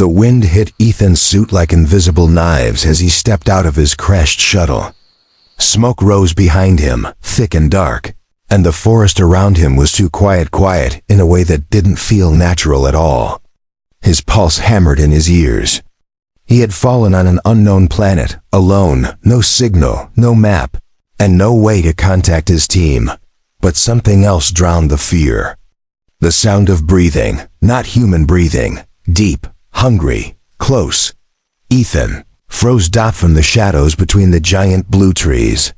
The wind hit Ethan's suit like invisible knives as he stepped out of his crashed shuttle. Smoke rose behind him, thick and dark, and the forest around him was too quiet in a way that didn't feel natural at all. His pulse hammered in his ears. He had fallen on an unknown planet, alone, no signal, no map, and no way to contact his team. But something else drowned the fear. The sound of breathing, not human breathing, deep, hungry, close. Ethan froze dot from the shadows between the giant blue trees.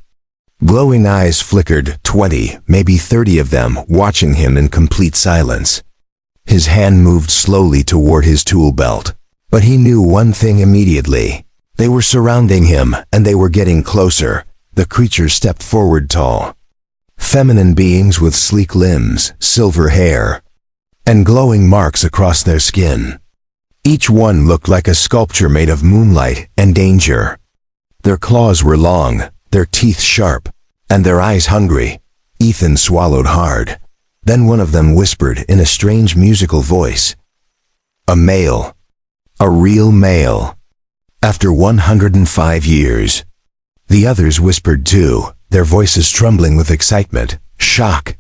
Glowing eyes flickered, 20, maybe 30 of them, watching him in complete silence. His hand moved slowly toward his tool belt, but he knew one thing immediately. They were surrounding him, and they were getting closer. The creatures stepped forward tall. Feminine beings with sleek limbs, silver hair, and glowing marks across their skin. Each one looked like a sculpture made of moonlight and danger. Their claws were long, their teeth sharp, and their eyes hungry. Ethan swallowed hard. Then one of them whispered in a strange musical voice. A male. A real male. After 105 years. The others whispered too, their voices trembling with excitement, shock,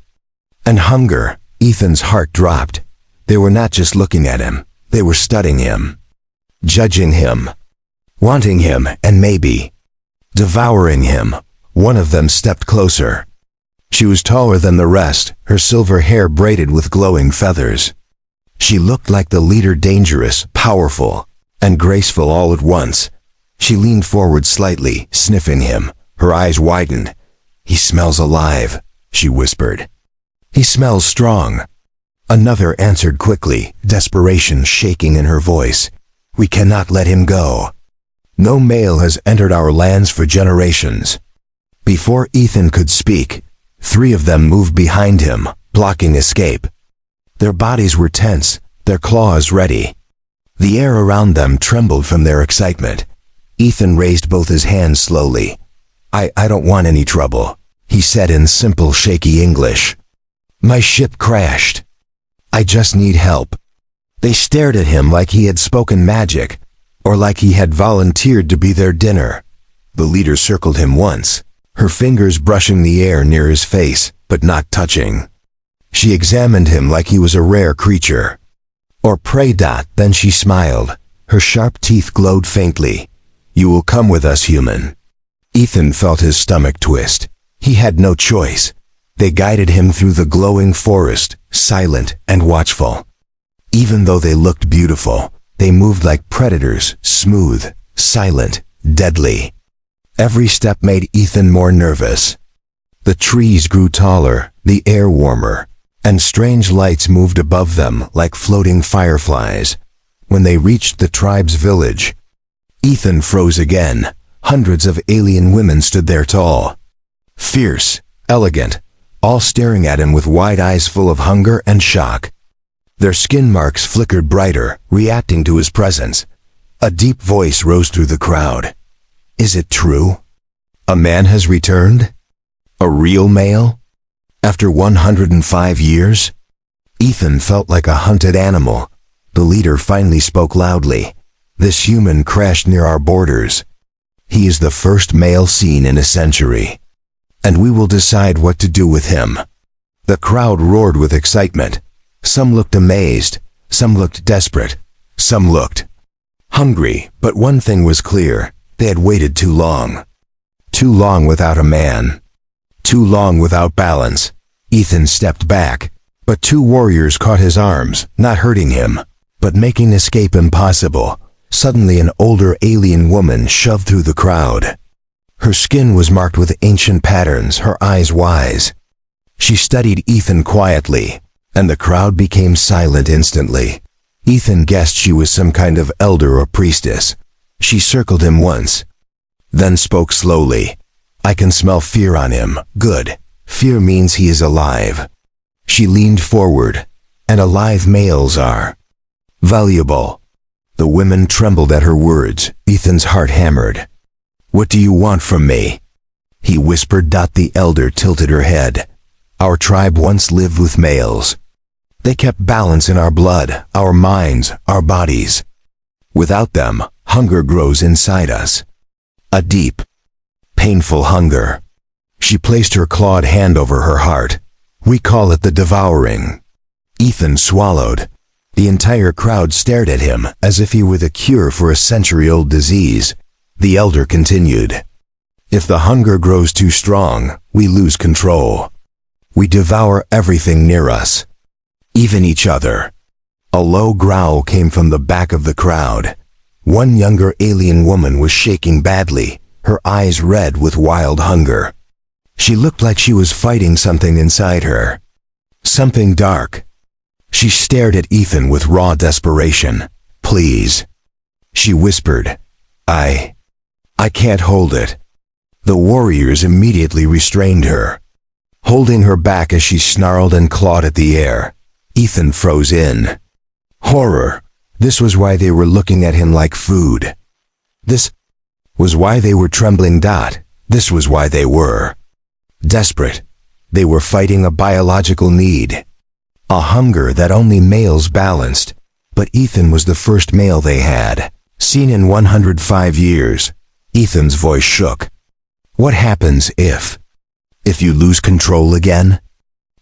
and hunger. Ethan's heart dropped. They were not just looking at him, they were studying him, judging him, wanting him, and maybe devouring him. One of them stepped closer. She was taller than the rest, her silver hair braided with glowing feathers. She looked like the leader, dangerous, powerful, and graceful all at once. She leaned forward slightly, sniffing him. Her eyes widened. He smells alive, she whispered. He smells strong. Another answered quickly, desperation shaking in her voice. We cannot let him go. No male has entered our lands for generations. Before Ethan could speak, 3 of them moved behind him, blocking escape. Their bodies were tense, their claws ready. The air around them trembled from their excitement. Ethan raised both his hands slowly. I don't want any trouble, he said in simple, shaky English. My ship crashed. I just need help. They stared at him like he had spoken magic, or like he had volunteered to be their dinner. The leader circled him once, her fingers brushing the air near his face, but not touching. She examined him like he was a rare creature. Or prey. Then she smiled. Her sharp teeth glowed faintly. You will come with us, human. Ethan felt his stomach twist. He had no choice. They guided him through the glowing forest, silent and watchful. Even though they looked beautiful, they moved like predators, smooth, silent, deadly. Every step made Ethan more nervous. The trees grew taller, the air warmer, and strange lights moved above them like floating fireflies. When they reached the tribe's village, Ethan froze again. Hundreds of alien women stood there tall, fierce, elegant, all staring at him with wide eyes full of hunger and shock. Their skin marks flickered brighter, reacting to his presence. A deep voice rose through the crowd. Is it true? A man has returned? A real male? After 105 years? Ethan felt like a hunted animal. The leader finally spoke loudly. This human crashed near our borders. He is the first male seen in a century. And we will decide what to do with him. The crowd roared with excitement. Some looked amazed, some looked desperate, some looked hungry, but one thing was clear. They had waited too long. Too long without a man. Too long without balance. Ethan stepped back, but 2 warriors caught his arms, not hurting him, but making escape impossible. Suddenly an older alien woman shoved through the crowd. Her skin was marked with ancient patterns, her eyes wise. She studied Ethan quietly, and the crowd became silent instantly. Ethan guessed she was some kind of elder or priestess. She circled him once, then spoke slowly. I can smell fear on him. Good. Fear means he is alive. She leaned forward, and alive males are valuable. The women trembled at her words. Ethan's heart hammered. What do you want from me? He whispered. The elder tilted her head. Our tribe once lived with males. They kept balance in our blood, our minds, our bodies. Without them, hunger grows inside us. A deep, painful hunger. She placed her clawed hand over her heart. We call it the devouring. Ethan swallowed. The entire crowd stared at him as if he were the cure for a century-old disease. The elder continued. If the hunger grows too strong, we lose control. We devour everything near us, even each other. A low growl came from the back of the crowd. One younger alien woman was shaking badly, her eyes red with wild hunger. She looked like she was fighting something inside her. Something dark. She stared at Ethan with raw desperation. Please. She whispered. I can't hold it. The warriors immediately restrained her, holding her back as she snarled and clawed at the air. Ethan froze in. Horror. This was why they were looking at him like food. This was why they were trembling. This was why they were desperate. They were fighting a biological need. A hunger that only males balanced. But Ethan was the first male they had seen in 105 years. Ethan's voice shook. What happens if you lose control again?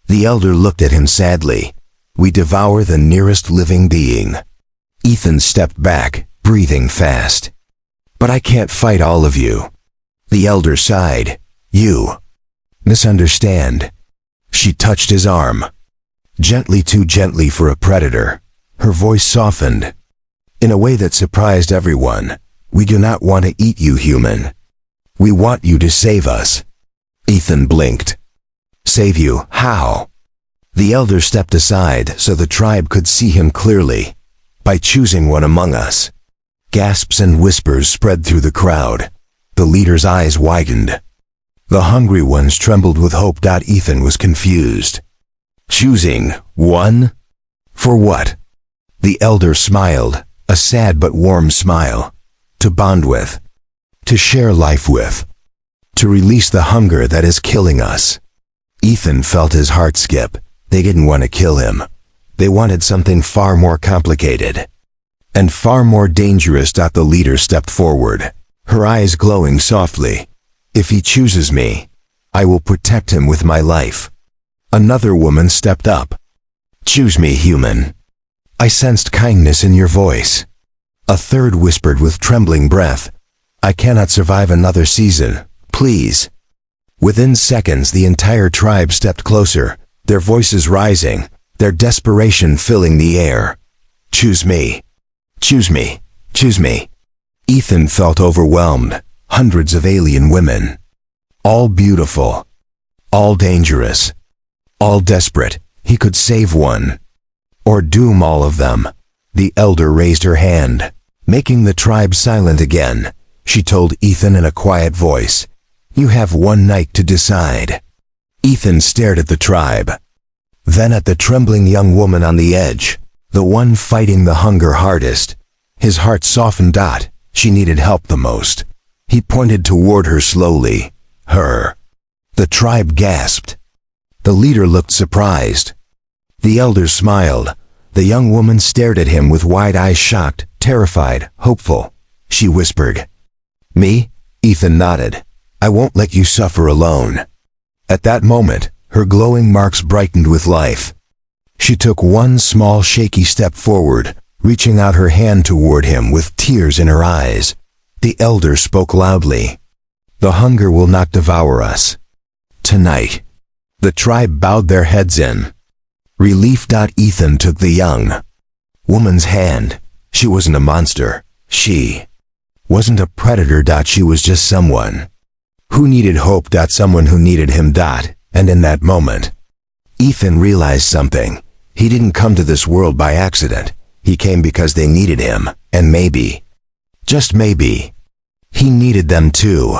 The elder looked at him sadly. We devour the nearest living being. Ethan stepped back, breathing fast. But I can't fight all of you. The elder sighed. You misunderstand. She touched his arm. Gently, too gently for a predator. Her voice softened. In a way that surprised everyone. We do not want to eat you, human. We want you to save us. Ethan blinked. Save you? How? The elder stepped aside so the tribe could see him clearly. By choosing one among us. Gasps and whispers spread through the crowd. The leader's eyes widened. The hungry ones trembled with hope. Ethan was confused. Choosing one? For what? The elder smiled, a sad but warm smile. To bond with. To share life with. To release the hunger that is killing us. Ethan felt his heart skip. They didn't want to kill him. They wanted something far more complicated. And far more dangerous. The leader stepped forward, her eyes glowing softly. If he chooses me, I will protect him with my life. Another woman stepped up. Choose me, human. I sensed kindness in your voice. A third whispered with trembling breath. I cannot survive another season. Please. Within seconds, the entire tribe stepped closer, their voices rising, their desperation filling the air. Choose me. Choose me. Choose me. Ethan felt overwhelmed. Hundreds of alien women. All beautiful. All dangerous. All desperate. He could save one. Or doom all of them. The elder raised her hand, making the tribe silent again. She told Ethan in a quiet voice, You have one night to decide. Ethan stared at the tribe. Then at the trembling young woman on the edge, the one fighting the hunger hardest. His heart softened. She needed help the most. He pointed toward her slowly. Her. The tribe gasped. The leader looked surprised. The elder smiled. The young woman stared at him with wide eyes, shocked, terrified, hopeful. She whispered, Me? Ethan nodded. I won't let you suffer alone. At that moment, her glowing marks brightened with life. She took one small shaky step forward, reaching out her hand toward him with tears in her eyes. The elder spoke loudly. The hunger will not devour us. Tonight. The tribe bowed their heads in relief. Ethan took the young woman's hand. She wasn't a monster. She wasn't a predator. She was just someone who needed hope. Someone who needed him. And in that moment, Ethan realized something. He didn't come to this world by accident. He came because they needed him. And maybe, just maybe, he needed them too.